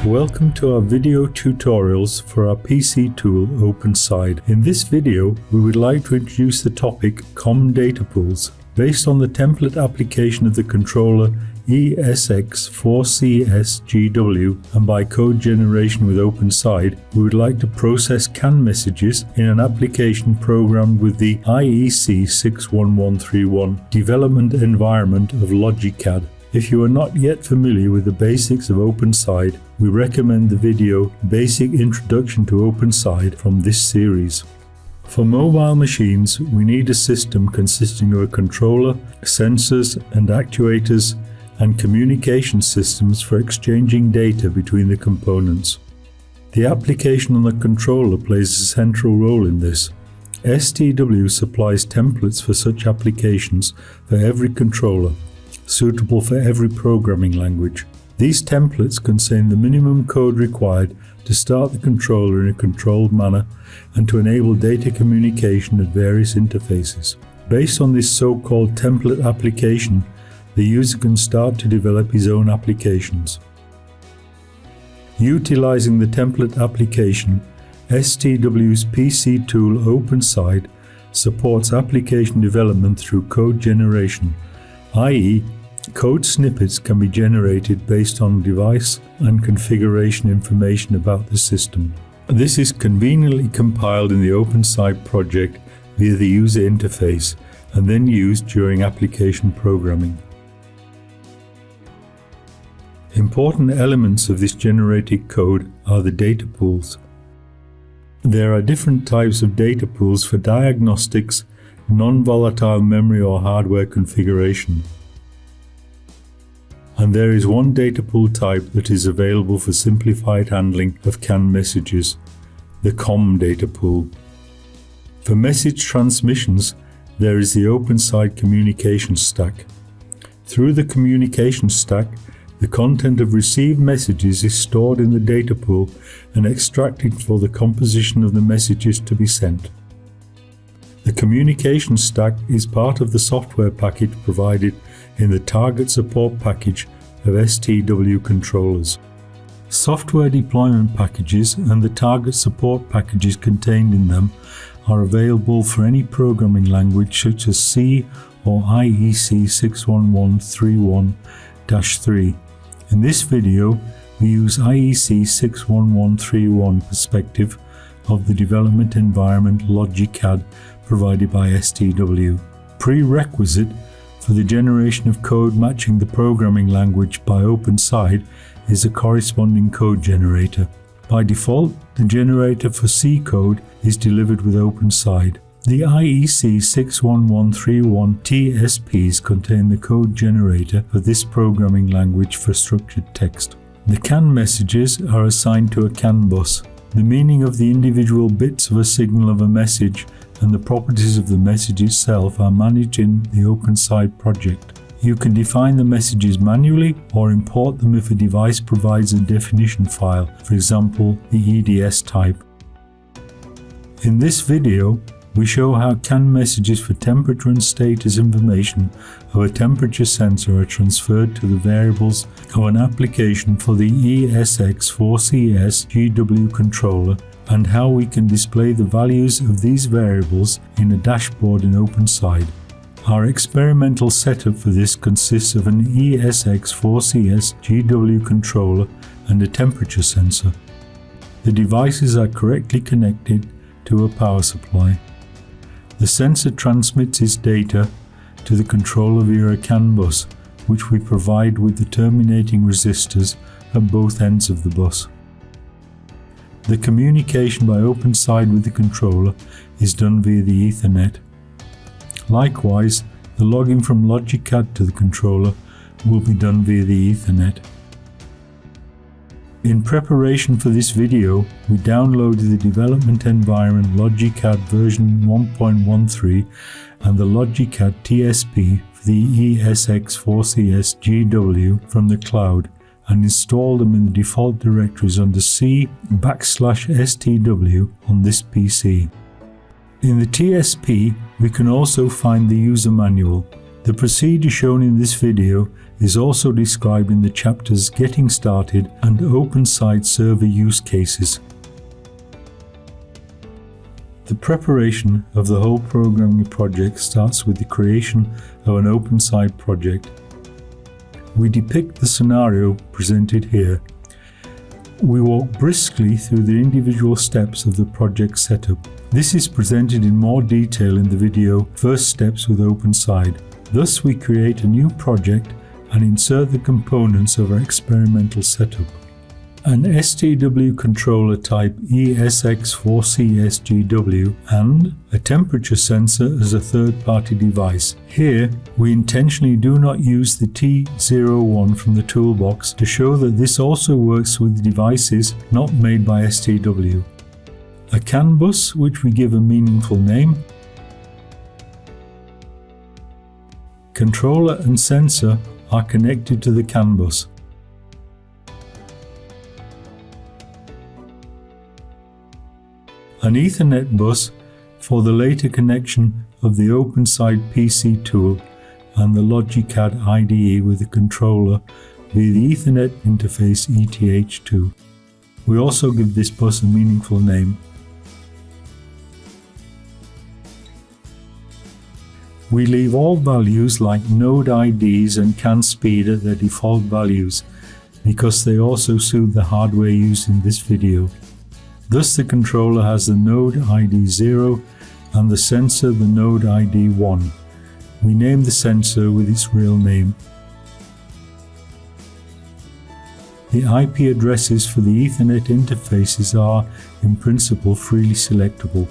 Welcome to our video tutorials for our PC tool openSYDE. In this video, we would like to introduce the topic COMM Datapools. Based on the template application of the controller IEC61131 and by code generation with openSYDE, we would like to process CAN messages in an application programmed with the IEC61131 development environment of logi.CAD. If you are not yet familiar with the basics of openSYDE, we recommend the video Basic Introduction to openSYDE from this series. For mobile machines, we need a system consisting of a controller, sensors and actuators, and communication systems for exchanging data between the components. The application on the controller plays a central role in this. STW supplies templates for such applications for every controller, suitable for every programming language. These templates contain the minimum code required to start the controller in a controlled manner and to enable data communication at various interfaces. Based on this so-called template application, the user can start to develop his own applications. Utilizing the template application, STW's PC tool openSYDE supports application development through code generation, i.e., code snippets can be generated based on device and configuration information about the system. This is conveniently compiled in the openSYDE project via the user interface and then used during application programming. Important elements of this generated code are the data pools. There are different types of data pools for diagnostics, non-volatile memory or hardware configuration. And there is one data pool type that is available for simplified handling of CAN messages, the COMM Datapool. For message transmissions, there is the openSYDE communication stack. Through the communication stack, the content of received messages is stored in the data pool and extracted for the composition of the messages to be sent. The communication stack is part of the software package provided in the target support package of STW controllers. Software deployment packages and the target support packages contained in them are available for any programming language such as C or IEC61131-3. In this video, we use IEC61131 perspective of the development environment logi.CAD provided by STW. Prerequisite for the generation of code matching the programming language by openSYDE is a corresponding code generator. By default, the generator for C code is delivered with openSYDE. The IEC61131 TSPs contain the code generator for this programming language for structured text. The CAN messages are assigned to a CAN bus. The meaning of the individual bits of a signal of a message and the properties of the message itself are managed in the openSYDE project. You can define the messages manually or import them if a device provides a definition file, for example, the EDS type. In this video, we show how CAN messages for temperature and status information of a temperature sensor are transferred to the variables of an application for the ESX4CS GW controller and how we can display the values of these variables in a dashboard in openSYDE. Our experimental setup for this consists of an ESX4CS GW controller and a temperature sensor. The devices are correctly connected to a power supply. The sensor transmits its data to the controller via a CAN bus, which we provide with the terminating resistors at both ends of the bus. The communication by openSYDE with the controller is done via the Ethernet. Likewise, the logging from logi.CAD to the controller will be done via the Ethernet. In preparation for this video, we downloaded the development environment logi.CAD version 1.13 and the logi.CAD TSP for the ESX4CS GW from the cloud and installed them in the default directories under C/STW on this PC. In the TSP, we can also find the user manual, The procedure shown in this video is also described in the chapters Getting Started and openSYDE Server Use Cases. The preparation of the whole programming project starts with the creation of an openSYDE project. We depict the scenario presented here. We walk briskly through the individual steps of the project setup. This is presented in more detail in the video First Steps with openSYDE. Thus we create a new project and insert the components of our experimental setup. An STW controller type ESX4CSGW and a temperature sensor as a third-party device. Here, we intentionally do not use the T01 from the toolbox to show that this also works with devices not made by STW. A CAN bus, which we give a meaningful name. Controller and sensor are connected to the CAN bus. An Ethernet bus for the later connection of the openSYDE PC tool and the logi.CAD IDE with the controller via the Ethernet interface ETH2. We also give this bus a meaningful name. We leave all values like node IDs and CAN speed at their default values because they also suit the hardware used in this video. Thus the controller has the node ID 0 and the sensor the node ID 1. We name the sensor with its real name. The IP addresses for the Ethernet interfaces are, in principle, freely selectable.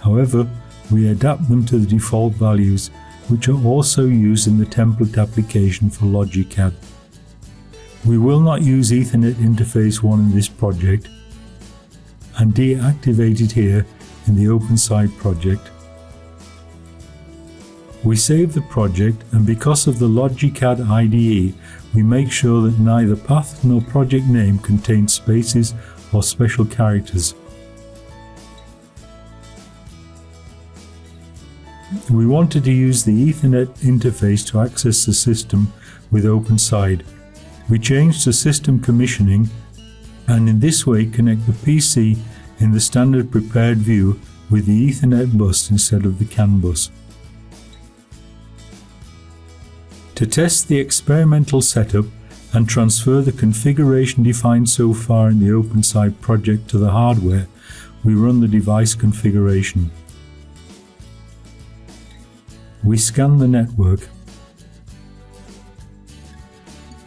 However, we adapt them to the default values, which are also used in the template application for logi.CAD. We will not use Ethernet interface 1 in this project, and deactivate it here in the openSYDE project. We save the project, and because of the logi.CAD IDE, we make sure that neither path nor project name contains spaces or special characters. We wanted to use the Ethernet interface to access the system with openSYDE. We changed to system commissioning and in this way connect the PC in the standard prepared view with the Ethernet bus instead of the CAN bus. To test the experimental setup and transfer the configuration defined so far in the openSYDE project to the hardware, we run the device configuration. We scan the network.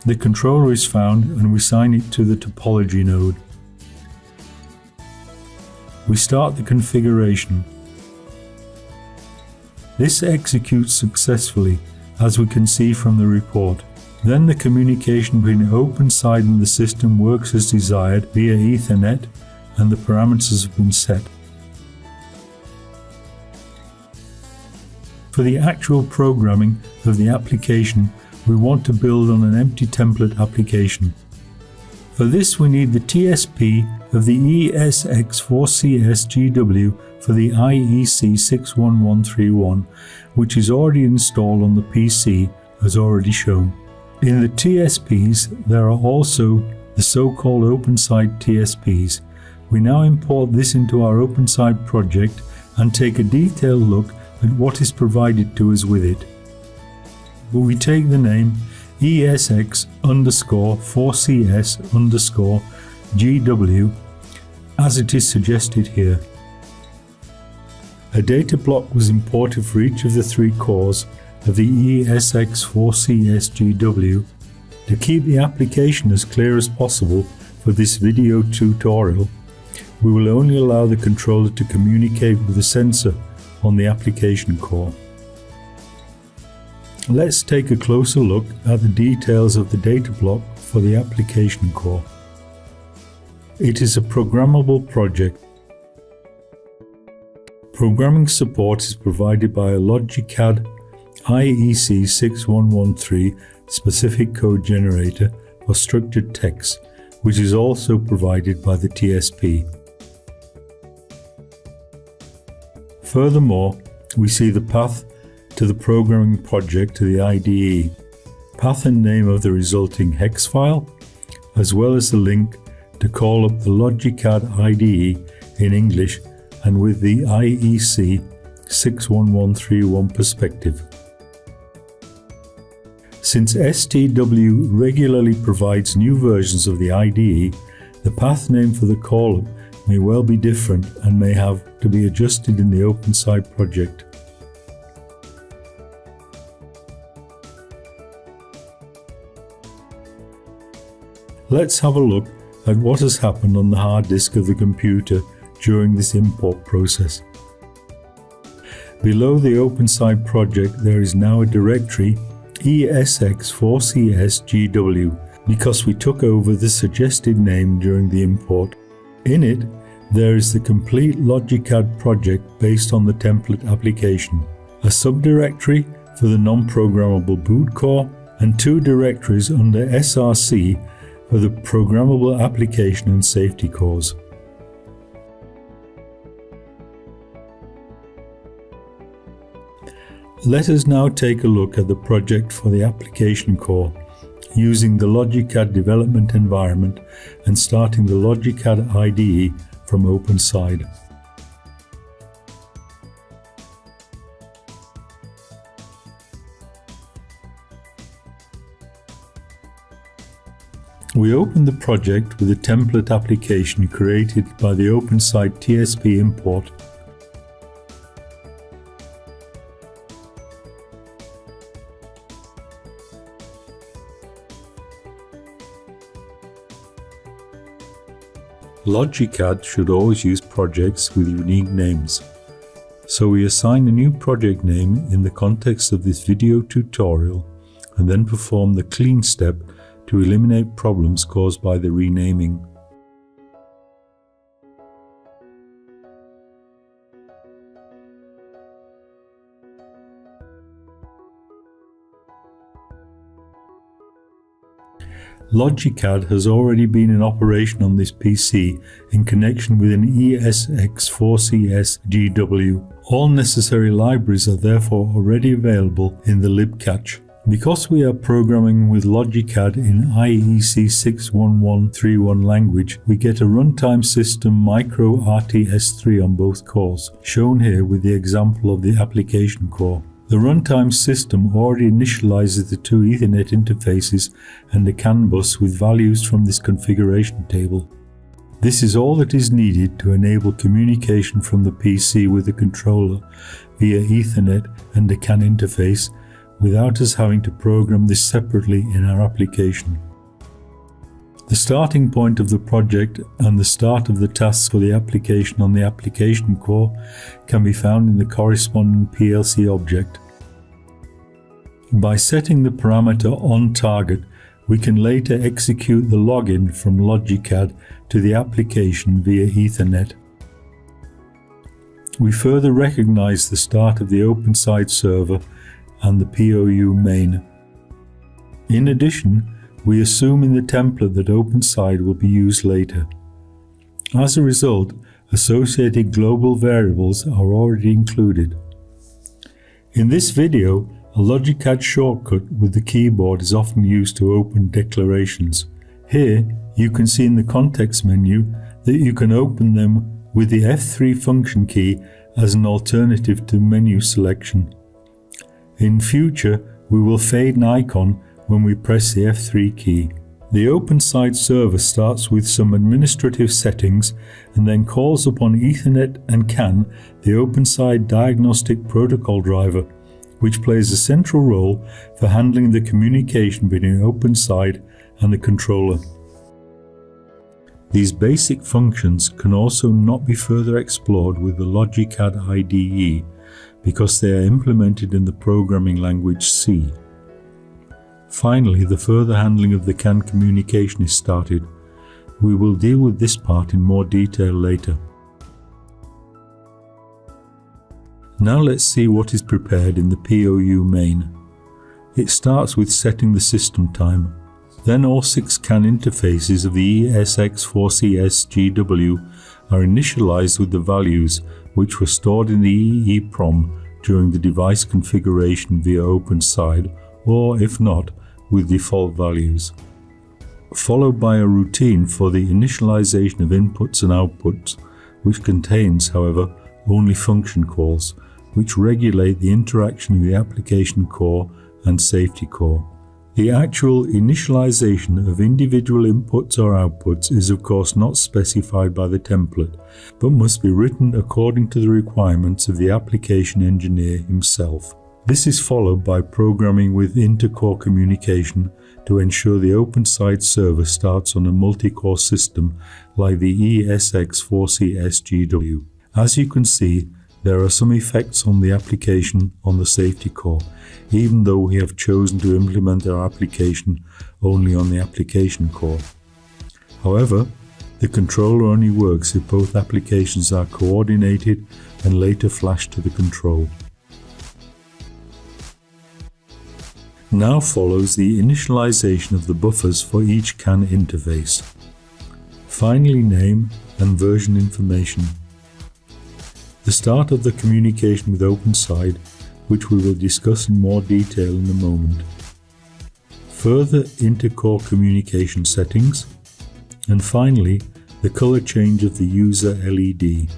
The controller is found and we assign it to the topology node. We start the configuration. This executes successfully, as we can see from the report. Then the communication between openSYDE and the system works as desired via Ethernet and the parameters have been set. For the actual programming of the application, we want to build on an empty template application. For this we need the TSP of the ESX4CSGW for the IEC61131, which is already installed on the PC as already shown. In the TSPs there are also the so-called openSYDE TSPs. We now import this into our openSYDE project and take a detailed look at what is provided to us with it. But we take the name ESX_4CS_GW as it is suggested here. A data block was imported for each of the 3 cores of the ESX4CSGW. To keep the application as clear as possible for this video tutorial, we will only allow the controller to communicate with the sensor on the application core. Let's take a closer look at the details of the data block for the application core. It is a programmable project. Programming support is provided by a logi.CAD IEC61131 specific code generator for structured text, which is also provided by the TSP. Furthermore, we see the path to the programming project to the IDE, path and name of the resulting hex file, as well as the link to call up the logi.CAD IDE in English and with the IEC61131 perspective. Since STW regularly provides new versions of the IDE, the path name for the call-up may well be different and may have to be adjusted in the openSYDE project. Let's have a look at what has happened on the hard disk of the computer during this import process. Below the openSYDE project there is now a directory ESX4CSGW because we took over the suggested name during the import. In it, there is the complete logi.CAD project based on the template application, a subdirectory for the non-programmable boot core, and two directories under SRC for the programmable application and safety cores. Let us now take a look at the project for the application core, using the logi.CAD development environment and starting the logi.CAD IDE from openSYDE. We open the project with a template application created by the openSYDE TSP import. logi.CAD should always use projects with unique names, so we assign a new project name in the context of this video tutorial and then perform the clean step to eliminate problems caused by the renaming. logi.CAD has already been in operation on this PC in connection with an ESX4CSGW. All necessary libraries are therefore already available in the libcache. Because we are programming with logi.CAD in IEC61131 language, we get a runtime system micro RTS3 on both cores, shown here with the example of the application core. The runtime system already initializes the two Ethernet interfaces and a CAN bus with values from this configuration table. This is all that is needed to enable communication from the PC with the controller via Ethernet and a CAN interface without us having to program this separately in our application. The starting point of the project and the start of the tasks for the application on the application core can be found in the corresponding PLC object. By setting the parameter onTarget, we can later execute the login from logi.CAD to the application via Ethernet. We further recognize the start of the openSYDE server and the POU main. In addition, we assume in the template that openSYDE will be used later. As a result, associated global variables are already included. In this video, a logi.CAD shortcut with the keyboard is often used to open declarations. Here, you can see in the context menu that you can open them with the F3 function key as an alternative to menu selection. In future, we will fade an icon when we press the F3 key. The openSYDE server starts with some administrative settings and then calls upon Ethernet and CAN the openSYDE diagnostic protocol driver, which plays a central role for handling the communication between openSYDE and the controller. These basic functions can also not be further explored with the logi.CAD IDE because they are implemented in the programming language C. Finally, the further handling of the CAN communication is started. We will deal with this part in more detail later. Now let's see what is prepared in the POU main. It starts with setting the system time. Then all 6 CAN interfaces of the ESX4CSGW are initialized with the values which were stored in the EEPROM during the device configuration via openSYDE, or if not, with default values, followed by a routine for the initialization of inputs and outputs, which contains, however, only function calls, which regulate the interaction of the application core and safety core. The actual initialization of individual inputs or outputs is of course not specified by the template, but must be written according to the requirements of the application engineer himself. This is followed by programming with inter-core communication to ensure the openSYDE server starts on a multi-core system like the IEC61131. As you can see, there are some effects on the application on the safety core, even though we have chosen to implement our application only on the application core. However, the controller only works if both applications are coordinated and later flashed to the control. Now follows the initialization of the buffers for each CAN interface. Finally, name and version information. The start of the communication with openSYDE, which we will discuss in more detail in a moment. Further inter-core communication settings, and finally the color change of the user LED.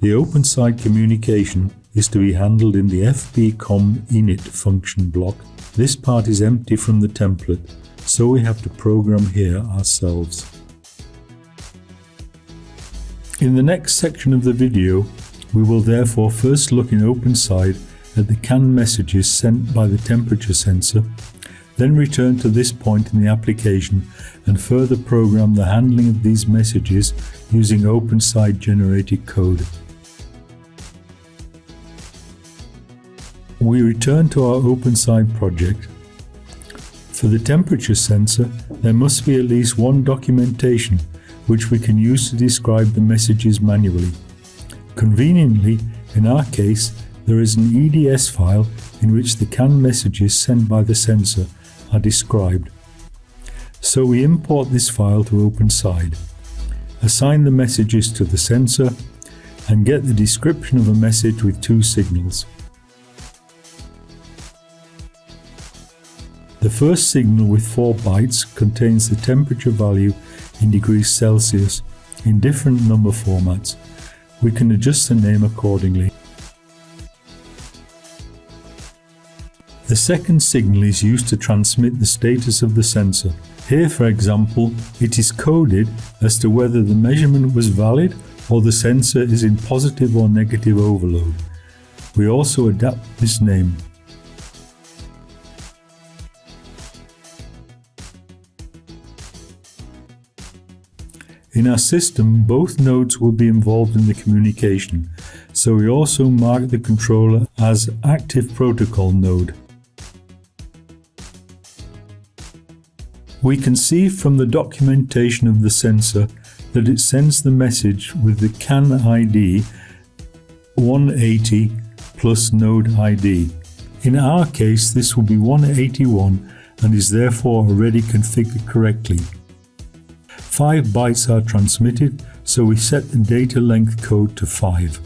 The openSYDE communication is to be handled in the FB-COMM init function block. This part is empty from the template, so we have to program here ourselves. In the next section of the video, we will therefore first look in openSYDE at the CAN messages sent by the temperature sensor, then return to this point in the application and further program the handling of these messages using openSYDE generated code. We return to our openSYDE project. For the temperature sensor, there must be at least one documentation which we can use to describe the messages manually. Conveniently, in our case, there is an EDS file in which the CAN messages sent by the sensor are described. So we import this file to openSYDE, assign the messages to the sensor, and get the description of a message with two signals. The first signal with 4 bytes contains the temperature value in degrees Celsius in different number formats. We can adjust the name accordingly. The second signal is used to transmit the status of the sensor. Here, for example, it is coded as to whether the measurement was valid or the sensor is in positive or negative overload. We also adapt this name. In our system, both nodes will be involved in the communication, so we also mark the controller as active protocol node. We can see from the documentation of the sensor that it sends the message with the CAN ID 180 plus node ID. In our case, this will be 181 and is therefore already configured correctly. 5 bytes are transmitted, so we set the data length code to 5.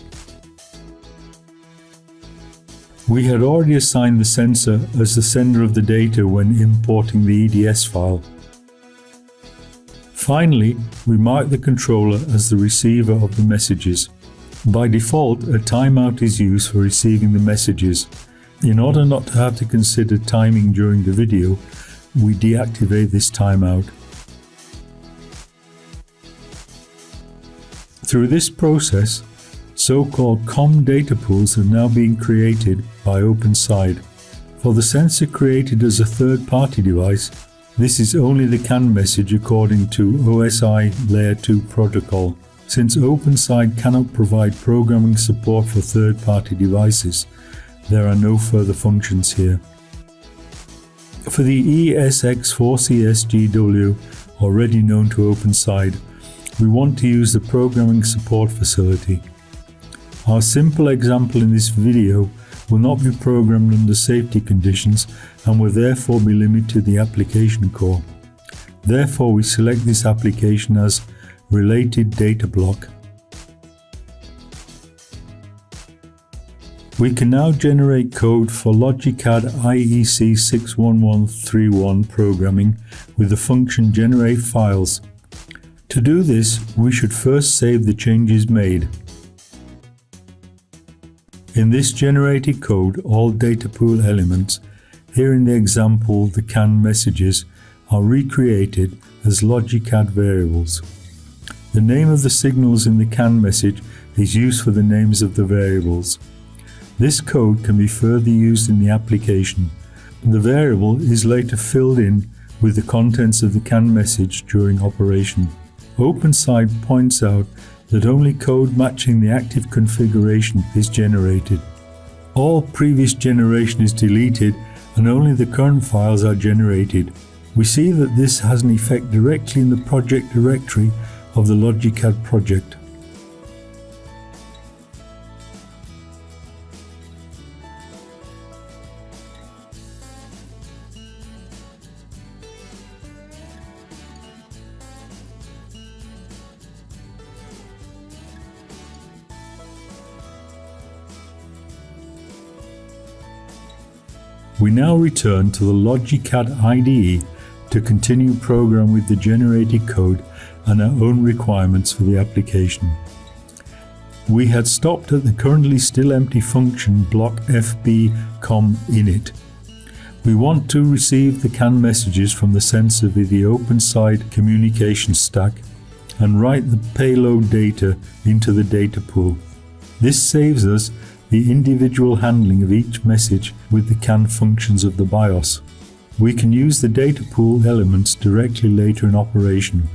We had already assigned the sensor as the sender of the data when importing the EDS file. Finally, we mark the controller as the receiver of the messages. By default, a timeout is used for receiving the messages. In order not to have to consider timing during the video, we deactivate this timeout. Through this process, so-called COMM Datapools have now been created by openSYDE. For the sensor created as a third-party device, this is only the CAN message according to OSI Layer 2 protocol. Since openSYDE cannot provide programming support for third-party devices, there are no further functions here. For the IEC61131, already known to openSYDE, we want to use the programming support facility. Our simple example in this video will not be programmed under safety conditions and will therefore be limited to the application core. Therefore, we select this application as Related Data Block. We can now generate code for logi.CAD IEC61131 programming with the function generate files. To do this, we should first save the changes made. In this generated code, all data pool elements, here in the example the CAN messages, are recreated as logi.CAD variables. The name of the signals in the CAN message is used for the names of the variables. This code can be further used in the application. The variable is later filled in with the contents of the CAN message during operation. openSYDE points out that only code matching the active configuration is generated. All previous generation is deleted and only the current files are generated. We see that this has an effect directly in the project directory of the logi.CAD project. We now return to the logi.CAD IDE to continue program with the generated code and our own requirements for the application. We had stopped at the currently still empty function block FB COMM init. We want to receive the CAN messages from the sensor via the openSYDE communication stack and write the payload data into the data pool. This saves us the individual handling of each message with the CAN functions of the BIOS. We can use the data pool elements directly later in operation,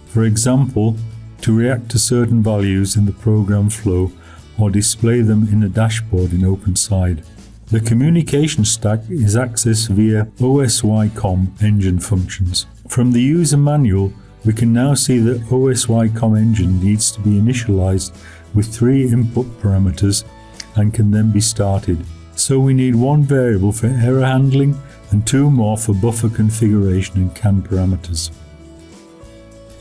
for example, to react to certain values in the program flow or display them in a dashboard in openSYDE. The communication stack is accessed via OSY.COMM engine functions. From the user manual, we can now see that OSY.COMM engine needs to be initialized with 3 input parameters and can then be started. So we need 1 variable for error handling and 2 more for buffer configuration and CAN parameters.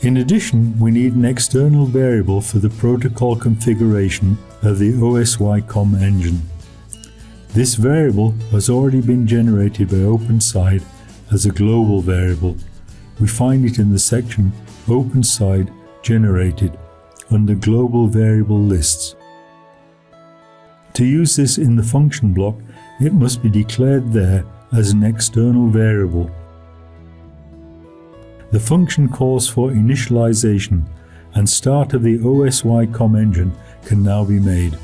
In addition, we need an external variable for the protocol configuration of the OSY.COMM engine. This variable has already been generated by openSYDE as a global variable. We find it in the section openSYDE generated under global variable lists. To use this in the function block, it must be declared there as an external variable. The function calls for initialization and start of the OSY.COMM engine can now be made.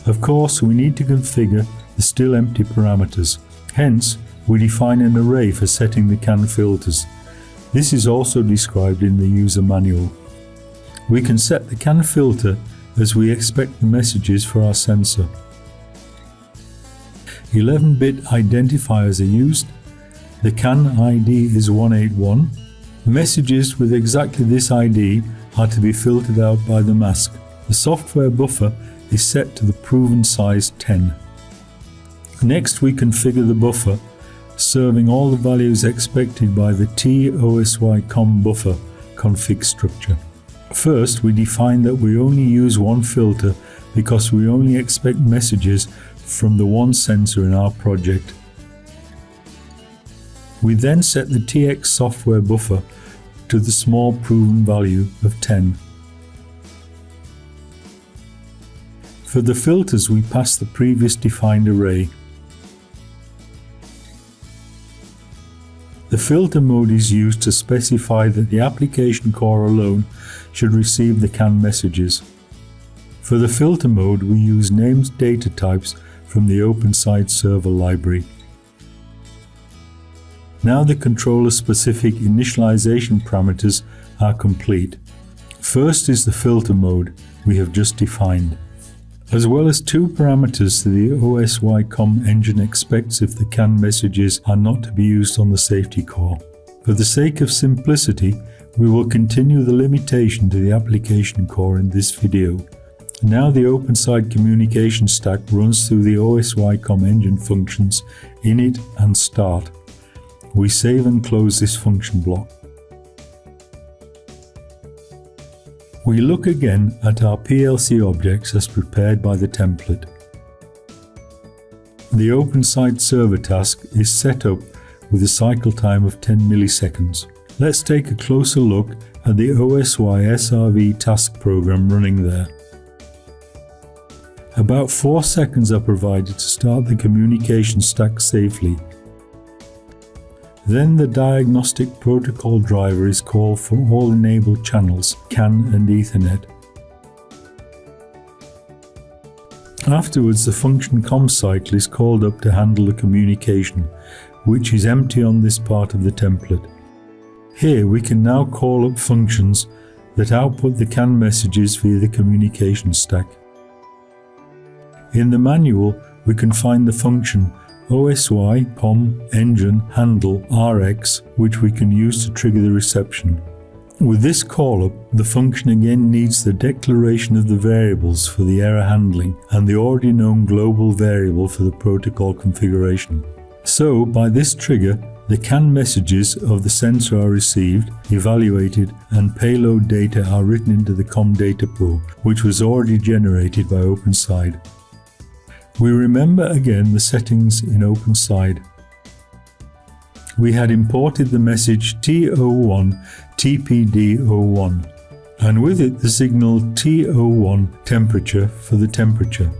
Of course, we need to configure the still empty parameters. Hence, we define an array for setting the CAN filters. This is also described in the user manual. We can set the CAN filter as we expect the messages for our sensor. 11-bit identifiers are used. The CAN ID is 181. Messages with exactly this ID are to be filtered out by the mask. The software buffer is set to the proven size 10. Next, we configure the buffer, serving all the values expected by the TOSY.COMM buffer config structure. First, we define that we only use 1 filter because we only expect messages from the 1 sensor in our project. We then set the TX software buffer to the small proven value of 10. For the filters, we pass the previous defined array. The filter mode is used to specify that the application core alone should receive the CAN messages. For the filter mode, we use named data types from the openSYDE server library. Now the controller-specific initialization parameters are complete. First is the filter mode we have just defined, as well as 2 parameters that the OSY.COMM engine expects if the CAN messages are not to be used on the safety core. For the sake of simplicity, we will continue the limitation to the application core in this video. Now the openSYDE communication stack runs through the OSY.COMM engine functions init and start. We save and close this function block. We look again at our PLC objects as prepared by the template. The openSYDE server task is set up with a cycle time of 10 milliseconds. Let's take a closer look at the OSY-SRV task program running there. About 4 seconds are provided to start the communication stack safely. Then the diagnostic protocol driver is called for all enabled channels, CAN and Ethernet. Afterwards, the function COMM cycle is called up to handle the communication, which is empty on this part of the template. Here we can now call up functions that output the CAN messages via the communication stack. In the manual, we can find the function OSY POM engine handle RX, which we can use to trigger the reception. With this call-up, the function again needs the declaration of the variables for the error handling and the already known global variable for the protocol configuration. So, by this trigger, the CAN messages of the sensor are received, evaluated, and payload data are written into the COMM Datapool, which was already generated by openSYDE. We remember again the settings in openSYDE. We had imported the message T01 TPD01 and with it the signal T01 temperature for the temperature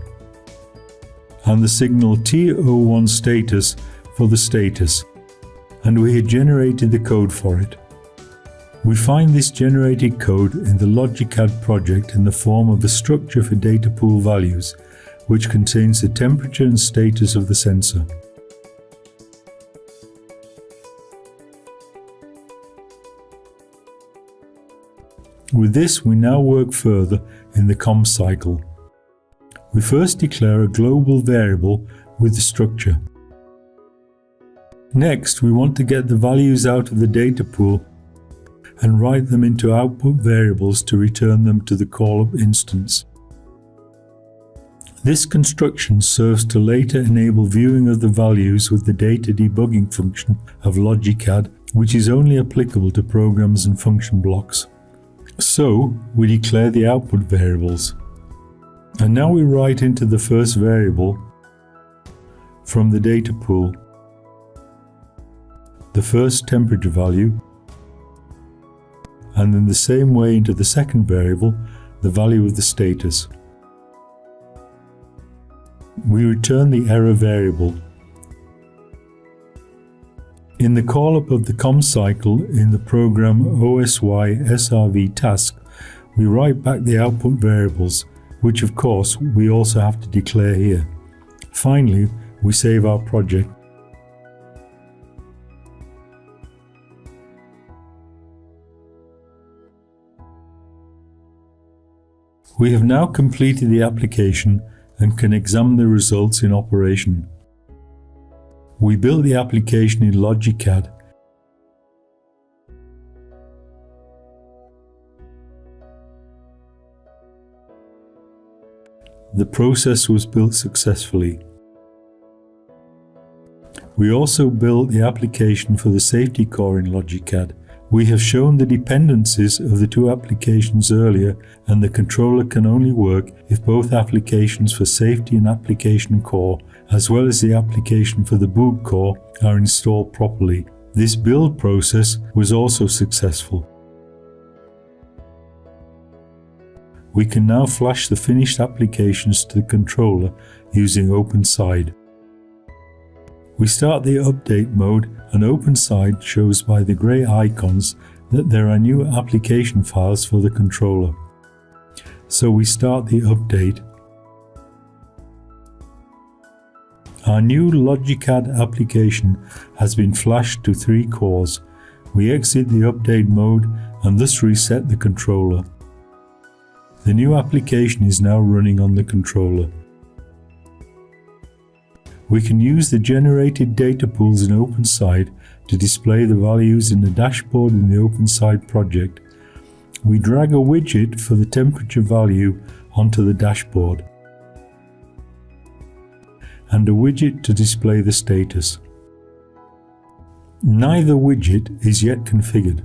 and the signal T01 status for the status, and we had generated the code for it. We find this generated code in the logi.CAD project in the form of a structure for data pool values, which contains the temperature and status of the sensor. With this, we now work further in the COMM cycle. We first declare a global variable with the structure. Next, we want to get the values out of the data pool and write them into output variables to return them to the call-up instance. This construction serves to later enable viewing of the values with the data debugging function of logi.CAD, which is only applicable to programs and function blocks. So, we declare the output variables. And now we write into the first variable from the data pool the first temperature value, and in the same way into the second variable the value of the status. We return the error variable. In the call-up of the COMM cycle in the program OSY-SRV task, we write back the output variables, which of course we also have to declare here. Finally, we save our project. We have now completed the application and can examine the results in operation. We built the application in logi.CAD. The process was built successfully. We also built the application for the safety core in logi.CAD. We have shown the dependencies of the two applications earlier, and the controller can only work if both applications for safety and application core, as well as the application for the boot core, are installed properly. This build process was also successful. We can now flash the finished applications to the controller using openSYDE. We start the update mode, and openSYDE shows by the grey icons that there are new application files for the controller. So we start the update. Our new logi.CAD application has been flashed to 3 cores. We exit the update mode and thus reset the controller. The new application is now running on the controller. We can use the generated data pools in openSYDE to display the values in the dashboard in the openSYDE project. We drag a widget for the temperature value onto the dashboard and a widget to display the status. Neither widget is yet configured.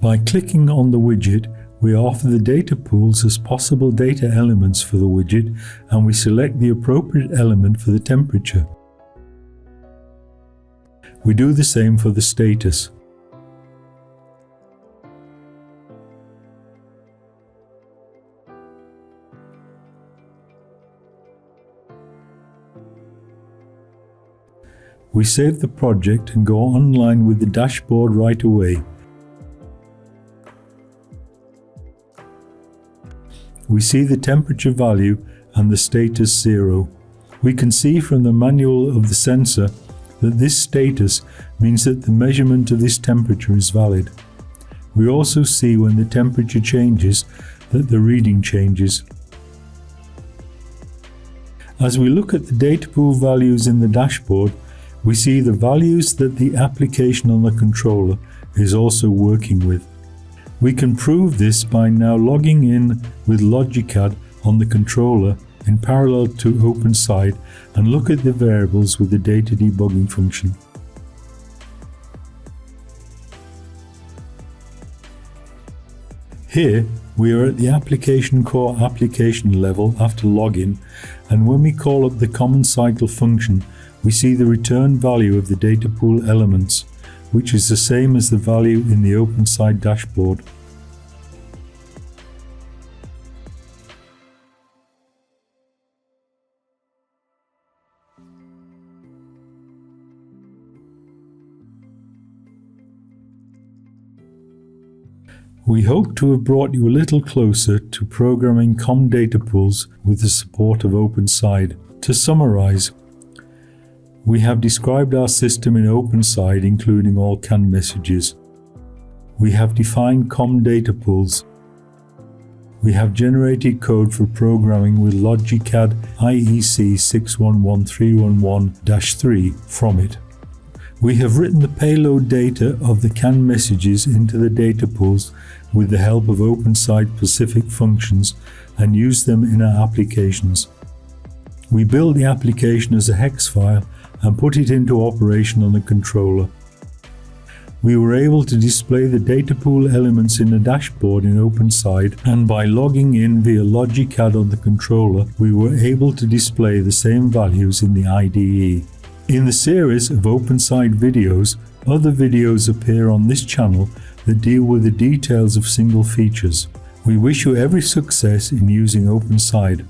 By clicking on the widget, we offer the data pools as possible data elements for the widget, and we select the appropriate element for the temperature. We do the same for the status. We save the project and go online with the dashboard right away. We see the temperature value and the status 0. We can see from the manual of the sensor that this status means that the measurement of this temperature is valid. We also see when the temperature changes that the reading changes. As we look at the data pool values in the dashboard, we see the values that the application on the controller is also working with. We can prove this by now logging in with logi.CAD on the controller in parallel to openSYDE and look at the variables with the data debugging function. Here we are at the application core application level after login, and when we call up the common cycle function, we see the return value of the data pool elements, which is the same as the value in the openSYDE dashboard. We hope to have brought you a little closer to programming COMM Datapools with the support of openSYDE. To summarize, we have described our system in openSYDE, including all CAN messages. We have defined COMM Datapools. We have generated code for programming with logi.CAD IEC61131-3 from it. We have written the payload data of the CAN messages into the data pools with the help of openSYDE specific functions and used them in our applications. We built the application as a hex file and put it into operation on the controller. We were able to display the data pool elements in the dashboard in openSYDE, and by logging in via logi.CAD on the controller, we were able to display the same values in the IDE. In the series of openSYDE videos, other videos appear on this channel that deal with the details of single features. We wish you every success in using openSYDE.